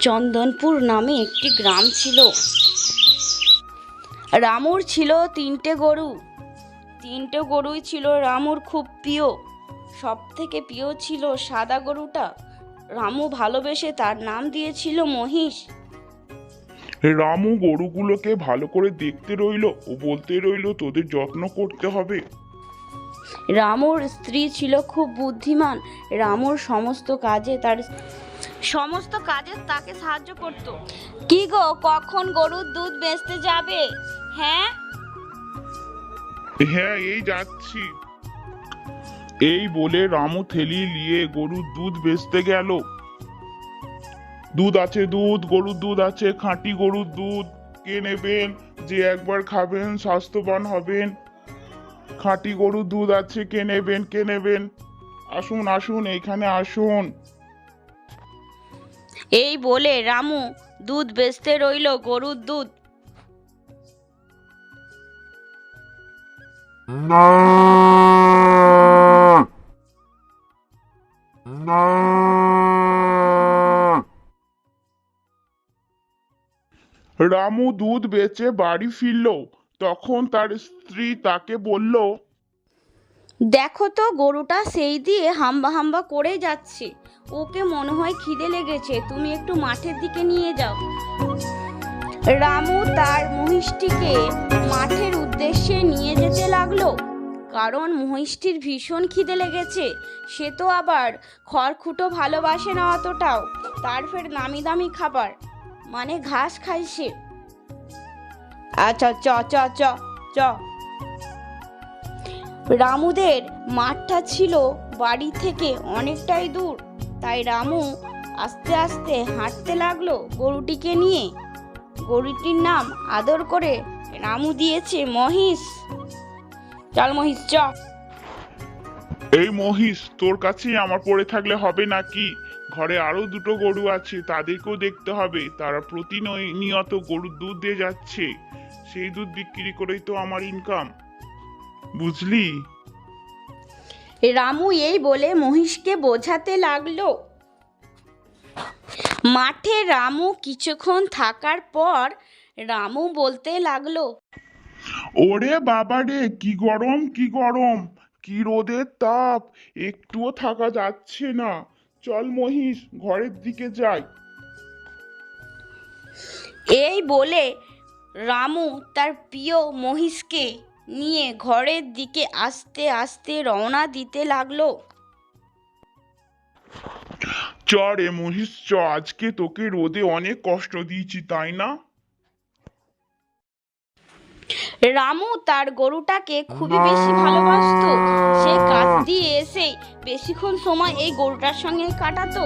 চন্দনপুর নামে একটি গ্রাম ছিল। রামুর ছিল 3টে গরু। 3টে গরুই ছিল রামুর খুব প্রিয়। সব থেকে প্রিয় ছিল সাদা গরুটা। রামু ভালোবেসে তার নাম দিয়েছিল মহিষ। রামু গরুগুলোকে ভালো করে দেখতে রইলো ও বলতে রইলো তোদের যত্ন করতে হবে। রামুর স্ত্রী ছিল খুব বুদ্ধিমান। রামুর সমস্ত কাজে তাকে সাহায্য করত। কি গো, কখন গরুর দুধ বেচতে যাবে? হ্যাঁ হ্যাঁ, এই যাচ্ছি। এই বলে রামু থেলি নিয়ে গরুর দুধ বেচতে গেল। দুধ আছে, গরুর দুধ আছে, খাঁটি গরুর দুধ। কে নেবেন? যে একবার খাবেন স্বাস্থ্যবান হবেন। খাঁটি গরুর দুধ আছে, কে নেবেন? আসুন আসুন, এইখানে আসুন। এই বলে রামু দুধ বেচতে রইল, গরুর দুধ। রামু দুধ বেচে বাড়ি ফিরল। তখন তার স্ত্রী তাকে বলল, দেখো তো, গরুটা সেই দিয়ে হাম্বা হাম্বা করে যাচ্ছে। ওকে মনে হয় খিদে লেগেছে, তুমি একটু মাঠের দিকে নিয়ে যাও। রামু তার মহিষটিকে মাঠের উদ্দেশ্যে নিয়ে যেতে লাগলো, কারণ মহিষটির ভীষণ খিদে লেগেছে। সে তো আবার খড়কুটো ভালোবাসে না অতটাও, তার ফের নামি দামি খাবার মানে ঘাস খায় সে। আচ্ছা, চ চ চ চ। রামুদের মাঠটা ছিল বাড়ি থেকে অনেকটাই দূর, তাই রামু আস্তে আস্তে হাঁটতে লাগলো গরুটিকে নিয়ে। গরুটির নাম আদর করে রামু দিয়েছে মহিষ। চল মহিষ, চ। এই মহিষ, তোর কাছেই আমার পড়ে থাকলে হবে নাকি? ঘরে আরো 2টো গরু আছে, তাদেরকেও দেখতে হবে। তারা প্রতিনিয়ত গরুর দুধ দিয়ে যাচ্ছে। সেই দুধ বিক্রি করেই তো আমার ইনকাম, বুঝলি? রামু এই বলে মহিষকে বোঝাতে লাগলো। মাঠে রামু কিছুক্ষণ থাকার পর রামু বলতে লাগলো, ওরে বাবা রে, কি গরম কি গরম, কি রোদের তাপ, একটুও থাকা যাচ্ছে না। চল মহিষ, ঘরের দিকে যাই। এই বলে রামু তার প্রিয় মহিষকে নিয়ে ঘরের দিকে আস্তে আস্তে রওনা দিতে লাগলো। চ রে মহিষ চ, আজকে তোকে রোদে অনেক কষ্ট দিয়েছি, তাই না? রামু তার গরুটাকে খুবই বেশি ভালোবাসতো। সে কাজ দিয়ে এসে বেশিক্ষণ সময় এই গরুটার সঙ্গে কাটাতো।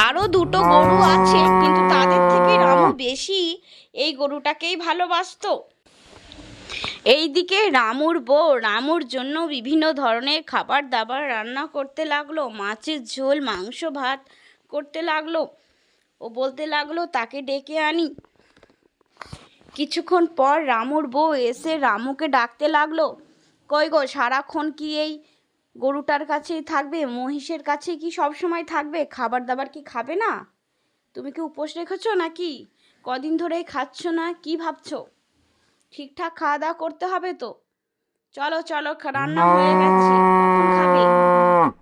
আরো 2টো গরু আছে, কিন্তু তাদের থেকে রামু বেশি এই গরুটাকেই ভালোবাসতো। এইদিকে রামুর বউ রামুর জন্য বিভিন্ন ধরনের খাবার দাবার রান্না করতে লাগলো। মাছের ঝোল, মাংস, ভাত করতে লাগলো। ও বলতে লাগলো তাকে ডেকে আনি। কিছুক্ষণ পর রামুর বউ এসে রামুকে ডাকতে লাগলো, কই গো, সারাক্ষণ কি এই গরুটার কাছেই থাকবে? মহিষের কাছে কি সব সময় থাকবে? খাবার দাবার কি খাবে না? তুমি কি উপোস রেখেছো নাকি? কদিন ধরেই খাচ্ছ না, কি ভাবছো? ঠিকঠাক খাওয়া দাওয়া করতে হবে তো। চলো চলো, রান্না হয়ে গেছে, কখন খাবে?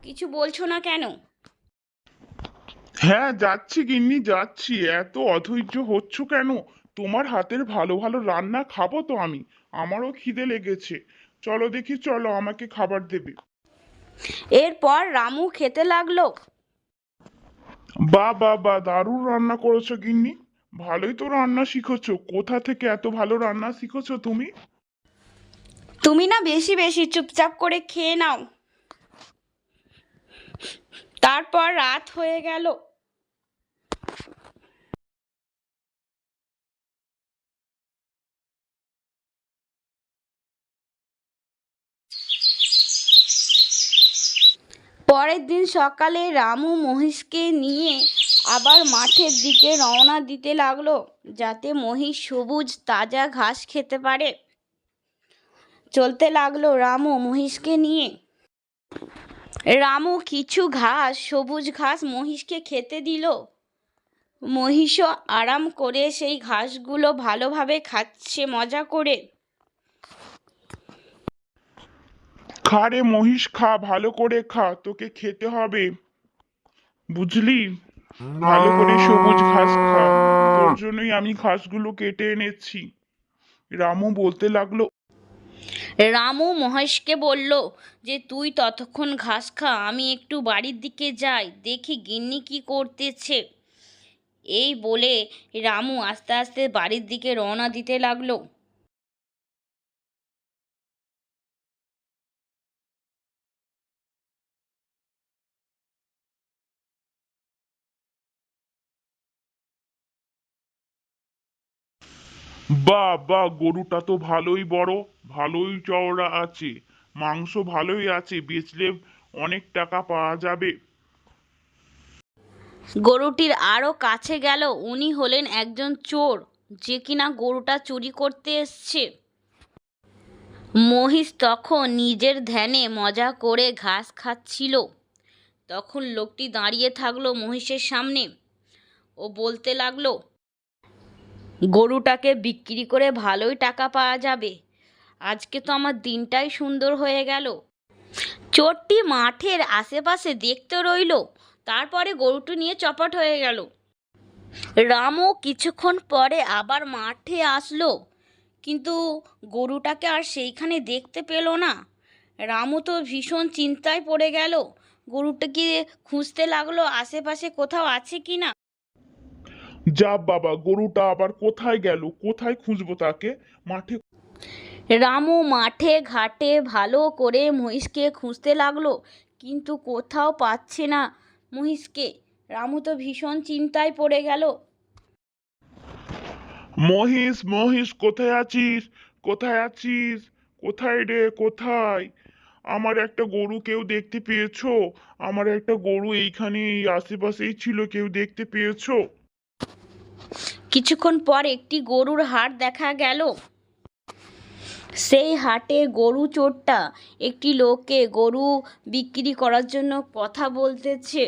কিছু বলছো না কেন? হ্যাঁ যাচ্ছি গিন্নি, যাচ্ছি। এত অধৈর্য হচ্ছ কেন? তোমার হাতের ভালো ভালো রান্না খাবো তো আমি। আমারও খিদে লেগেছে। চলো দেখি, চলো আমাকে খাবার দেবে। এরপর রামু খেতে লাগলো। বা দারুণ রান্না করেছো গিন্নি। ভালোই তো রান্না শিখেছো। কোথা থেকে এত ভালো রান্না শিখেছো তুমি? তুমি না বেশি বেশি চুপচাপ করে খেয়ে নাও। তারপর রাত হয়ে গেল। পরের দিন সকালে রামু মহিষকে নিয়ে আবার মাঠের দিকে রওনা দিতে লাগলো, যাতে মহিষ সবুজ তাজা ঘাস খেতে পারে। চলতে লাগলো রামু মহিষকে নিয়ে। রামু কিছু ঘাস, সবুজ ঘাস মহিষকে খেতে দিল। মহিষও আরাম করে সেই ঘাসগুলো ভালোভাবে খাচ্ছে মজা করে। খা রে মহিষ, খা, ভালো করে খা, তোকে খেতে হবে, বুঝলি? ভালো করে সবুজ ঘাস খা, তোর জন্যই আমি ঘাসগুলো কেটে এনেছি। রামু বলতে লাগলো। রামু মহেশকে বলল যে তুই ততক্ষণ ঘাস খা, আমি একটু বাড়ির দিকে যাই, দেখি গিন্নি কি করতেছে। এই বলে রামু আস্তে আস্তে বাড়ির দিকে রওনা দিতে লাগলো। বাহ বাহ, গরুটা তো ভালোই বড়, ভালোই চওড়া আছে, মাংস ভালোই আছে, বেচলে অনেক টাকা পাওয়া যাবে। গরুটির আরও কাছে গেল। উনি হলেন একজন চোর, যে কিনা গরুটা চুরি করতে এসছে। মহিষ তখন নিজের ধ্যানে মজা করে ঘাস খাচ্ছিল। তখন লোকটি দাঁড়িয়ে থাকলো মহিষের সামনে ও বলতে লাগলো, গরুটাকে বিক্রি করে ভালোই টাকা পাওয়া যাবে, আজকে তো আমার দিনটাই সুন্দর হয়ে গেল। চোরটি মাঠের আশেপাশে দেখতে রইল, তারপরে গরুটি নিয়ে চপাট হয়ে গেল। রামও কিছুক্ষণ পরে আবার মাঠে আসলো, কিন্তু গরুটাকে আর সেইখানে দেখতে পেল না। রামু তো ভীষণ চিন্তায় পড়ে গেল, গরুটাকে খুঁজতে লাগলো আশেপাশে কোথাও আছে কি না। যা বাবা, গরুটা আবার কোথায় গেল? কোথায় খুঁজবো তাকে? মাঠে। রামু মাঠে ঘাটে ভালো করে মহিষকে খুঁজতে লাগলো, কিন্তু কোথাও পাচ্ছে না মহিষকে। রামু তো ভীষণ চিন্তায় পড়ে গেল। মহিষ মহিষ, কোথায় আছিস? কোথায় আছিস? কোথায় রে, কোথায়? আমার একটা গরু কেউ দেখতে পেয়েছো? আমার একটা গরু এইখানে এই আশেপাশেই ছিল, কেউ দেখতে পেয়েছো? কিছুক্ষণ পর একটি গরুর হাট দেখা গেল। সেই হাটে গরু চোরটা একটি লোককে গরু বিক্রি করার জন্য কথা বলতেছে।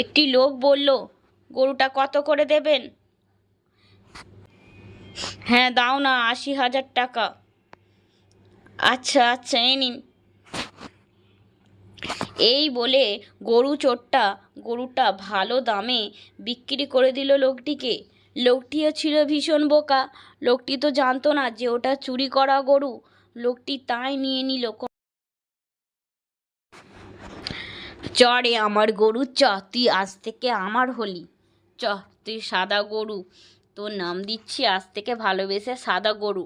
একটি লোক বলল, গরুটা কত করে দেবেন? হ্যাঁ দাও না, ৮০,০০০ টাকা। আচ্ছা আচ্ছা, এই নিন। এই বলে গরু চোরটা গরুটা ভালো দামে বিক্রি করে দিল লোকটিকে। লোকটিও ছিল ভীষণ বোকা, লোকটি তো জানতো না যে ওটা চুরি করা গরু। লোকটি তাই নিয়ে নিল। চ রে আমার গরু, চ, তুই আজ থেকে আমার হলি। চ, তুই সাদা গরু, তোর নাম দিচ্ছি আজ থেকে ভালোবেসে সাদা গরু।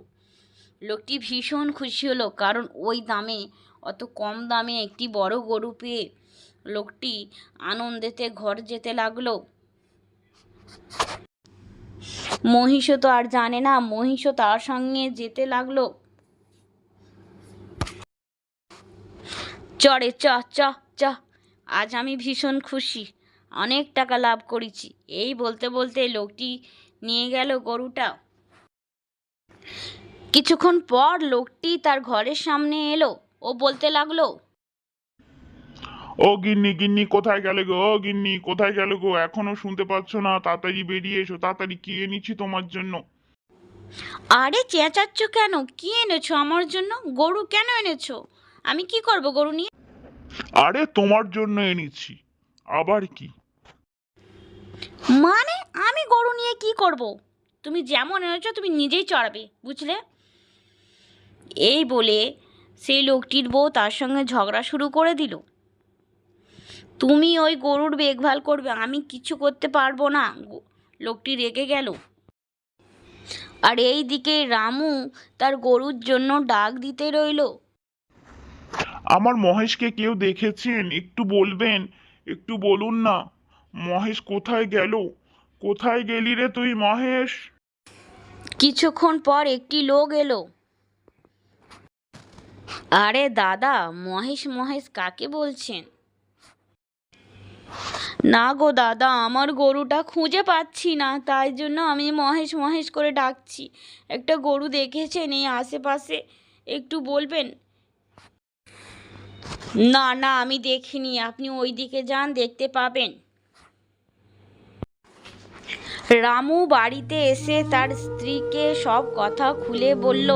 লোকটি ভীষণ খুশি হলো, কারণ ওই দামে, অত কম দামে একটি বড় গরু পেয়ে লোকটি আনন্দেতে ঘর যেতে লাগলো। মহিষও তো আর জানে না, মহিষও তার সঙ্গে যেতে লাগলো। চরে চ চ চ, আজ আমি ভীষণ খুশি, অনেক টাকা লাভ করেছি। এই বলতে বলতে লোকটি নিয়ে গেল গরুটা। কিছুক্ষণ পর লোকটি তার ঘরের সামনে এলো ও বলতে লাগলো, ও গিন্নি গিন্নি, কোথায় গেলে গো? ও গিন্নি, কোথায় গেলে গো? এখনো শুনতে পাচ্ছ না? তাড়াতাড়ি বেরিয়ে এসো, তাড়াতাড়ি, কি এনেছি তোমার জন্য। আরে চেঁচাচ্ছ কেন? কি এনেছো আমার জন্য? গরু কেন এনেছো? আমি কি করব গরু নিয়ে? আরে তোমার জন্য এনেছি, আবার কি? মানে আমি গরু নিয়ে কি করব? তুমি যেমন এনেছো তুমি নিজেই চড়াবে, বুঝলে? এই বলে সেই লোকটির বউ তার সঙ্গে ঝগড়া শুরু করে দিল। তুমি ওই গরুর দেখভাল করবে, আমি কিছু করতে পারবো না। লোকটি রেগে গেল। আর এই দিকে রামু তার গরুর জন্য ডাক দিতে রইল। আমার মহেশকে কেউ দেখেছেন? একটু বলবেন, একটু বলুন না। মহেশ কোথায় গেল? কোথায় গেলি রে তুই মহেশ? কিছুক্ষণ পর একটি লোক এলো। আরে দাদা, মহেশ মহেশ কাকে বলছেন? না গো দাদা, আমার গরুটা খুঁজে পাচ্ছি না, তাই জন্য আমি মহেশ মহেশ করে ডাকছি। একটা গরু দেখেছেন এই আশেপাশে? একটু বলবেন। না না, আমি দেখিনি, আপনি ওই দিকে যান, দেখতে পাবেন। রামু বাড়িতে এসে তার স্ত্রীকে সব কথা খুলে বলল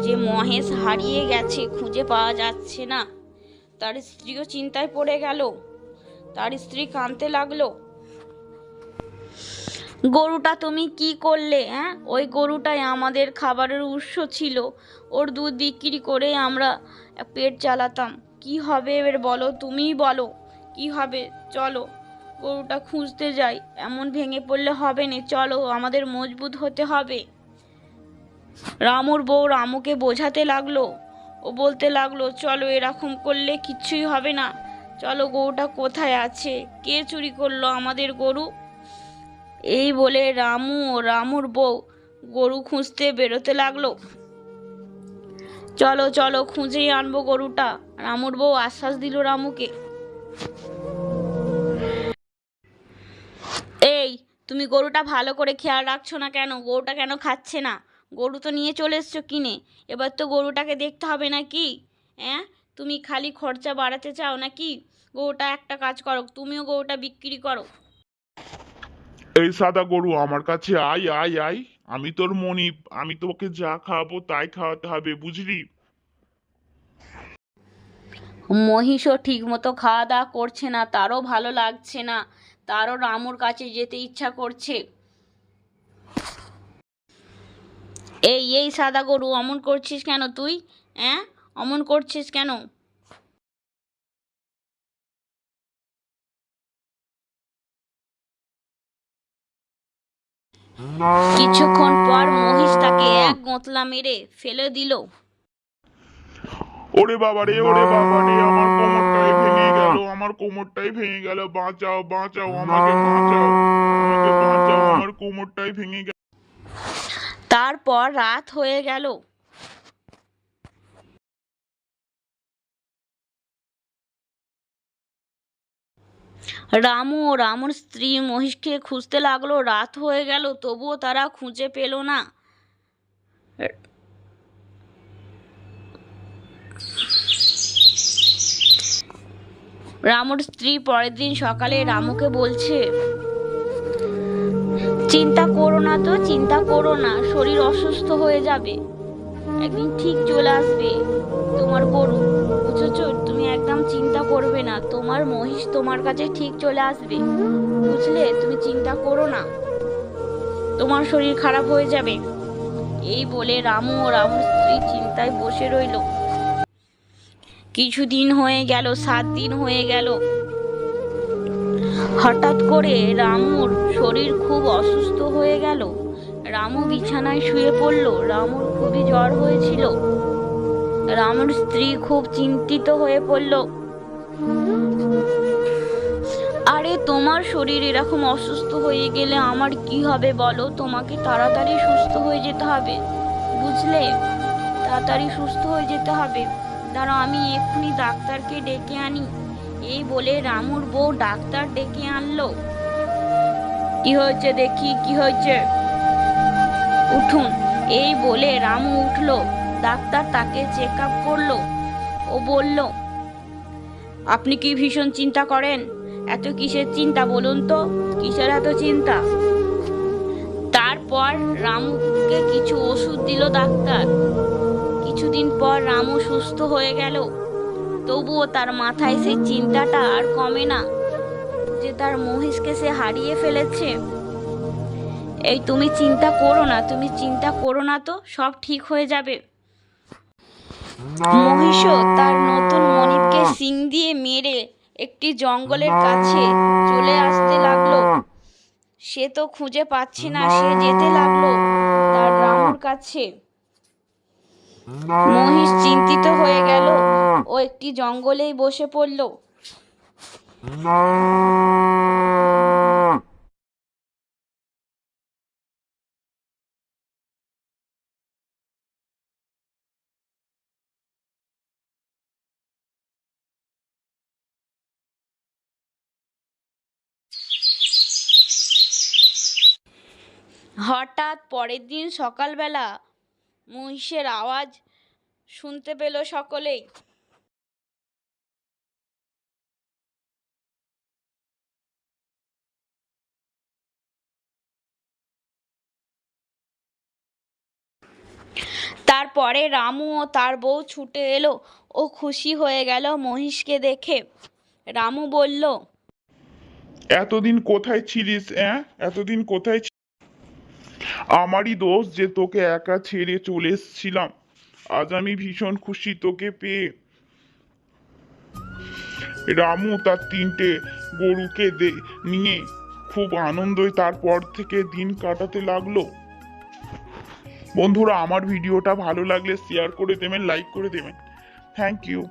যে মহেশ হারিয়ে গেছে, খুঁজে পাওয়া যাচ্ছে না। তার স্ত্রীও চিন্তায় পড়ে গেল। তার স্ত্রী কাঁদতে লাগলো। গরুটা তুমি কি করলে? হ্যাঁ, ওই গরুটাই আমাদের খাবারের উৎস ছিল। ওর দুধ বিক্রি করে আমরা পেট চালাতাম। কি হবে এবার বলো, তুমিই বলো কি হবে। চলো গরুটা খুঁজতে যাই, এমন ভেঙে পড়লে হবে না, চলো আমাদের মজবুত হতে হবে। রামুর বউ রামুকে বোঝাতে লাগলো। ও বলতে লাগলো, চলো এরকম করলে কিচ্ছুই হবে না, চলো গরুটা কোথায় আছে, কে চুরি করলো আমাদের গরু। এই বলে রামু ও রামুর বউ গরু খুঁজতে বেরোতে লাগলো। চলো চলো খুঁজেই আনবো গরুটা, রামুর বউ আশ্বাস দিল রামুকে। এই, তুমি গরুটা ভালো করে খেয়াল রাখছো না কেন? গরুটা কেন খাচ্ছে না? গরু তো নিয়ে চলে এসছো কিনে, এবার তো গরুটাকে দেখতে হবে নাকি? হ্যাঁ, তুমি খালি খরচা বাড়াতে চাও নাকি? গরুটা একটা কাজ করো, তুমিও গরুটা বিক্রি করো। এই সাদা গরু আমার কাছে আয় আয় আয়। আমি তোর মনিব, আমি তোকে যা খাওয়াবো তাই খাওয়াতে হবে, বুঝলি? মহিষও ঠিক মতো খাওয়া দাওয়া করছে না, তারও ভালো লাগছে না, তারও রামুর কাছে যেতে ইচ্ছা করছে। এই এই সাদা গরু, অমন করছিস কেন তুই? হ্যাঁ, অমন করছিস কেন? কিছুক্ষণ পর মহিষ তাকে এক গোঁতলা মেরে ফেলে দিল। ওরে বাবা রে, ওরে বাবা রে, আমার কোমরটাই ভেঙে গেল, আমার কোমরটাই ভেঙে গেল, বাঁচাও বাঁচাও, আমাকে বাঁচাও, আমাকে বাঁচাও, আমার কোমরটাই ভেঙে গেল। তারপর রাত হয়ে গেল। রামু ও রামুর স্ত্রী মহিষকে খুঁজতে লাগলো। রাত হয়ে গেল, তবুও তারা খুঁজে পেল না। রামুর স্ত্রী পরের দিন সকালে রামুকে বলছে, চিন্তা করো না তো, চিন্তা করো না, শরীর অসুস্থ হয়ে যাবে, একদিন ঠিক চলে আসবে তোমার গরু, বুঝেছো? তুমি একদম চিন্তা করবে না, তোমার মহিষ তোমার কাছে ঠিক চলে আসবে, বুঝলে? তুমি চিন্তা করো না, তোমার শরীর খারাপ হয়ে যাবে। এই বলে রামু ও রামুর স্ত্রী চিন্তায় বসে রইল। কিছুদিন হয়ে গেল, 7 দিন হয়ে গেল। হঠাৎ করে রামুর শরীর খুব অসুস্থ হয়ে গেল। রামু বিছানায় শুয়ে পড়ল। রামুর খুবই জ্বর হয়েছিল। রামুর স্ত্রী খুব চিন্তিত হয়ে পড়ল। আরে, তোমার শরীর এরকম অসুস্থ হয়ে গেলে আমার কি হবে বলো? তোমাকে তাড়াতাড়ি সুস্থ হয়ে যেতে হবে, বুঝলে? তাড়াতাড়ি সুস্থ হয়ে যেতে হবে। দাঁড়াও, আমি এক্ষুনি ডাক্তারকে ডেকে আনি। এই বলে রামুর বউ ডাক্তার ডেকে আনলো। কি হয়েছে দেখি, কি হয়েছে? উঠুন। এই বলে রামু উঠলো। ডাক্তার তাকে চেক আপ করলো। ও বলল, আপনি কি ভীষণ চিন্তা করেন? এত কিসের চিন্তা বলুন তো, কিসের এত চিন্তা? তারপর রামুকে কিছু ওষুধ দিল ডাক্তার। কিছুদিন পর রামু সুস্থ হয়ে গেল। তবুও তার মাথায় সেই চিন্তাটা আর কমে না যে তার মহিষকে সে হারিয়ে ফেলেছে। এই, তুমি চিন্তা করো না, তুমি চিন্তা করো না তো, সব ঠিক হয়ে যাবে। মহিষও তার নতুন মনিবকে শিং দিয়ে মেরে একটি জঙ্গলের কাছে চলে আসতে লাগলো। সে তো খুঁজে পাচ্ছে না, সে যেতে লাগলো তার রামুর কাছে। মহিষ চিন্তিত হয়ে গেল ও একটি জঙ্গলেই বসে পড়ল। হঠাৎ পরের দিন সকালবেলা মহিষের আওয়াজ শুনতে পেল সকলেই। তারপরে রামু ও তার বউ ছুটে এলো ও খুশি হয়ে গেল মহিষকে দেখে। রামু বলল, এতদিন কোথায় ছিলিস? এতদিন কোথায় আমারই দোষ যে তোকে একা ছেড়ে চলে এসেছিলাম। আজ আমি ভীষণ খুশি তোকে পেয়ে। রামু তার 3টে গরুকে নিয়ে খুব আনন্দই তারপর থেকে দিন কাটাতে লাগলো। বন্ধুরা, আমার ভিডিওটা ভালো লাগলে শেয়ার করে দেবেন, লাইক করে দেবেন। Thank you.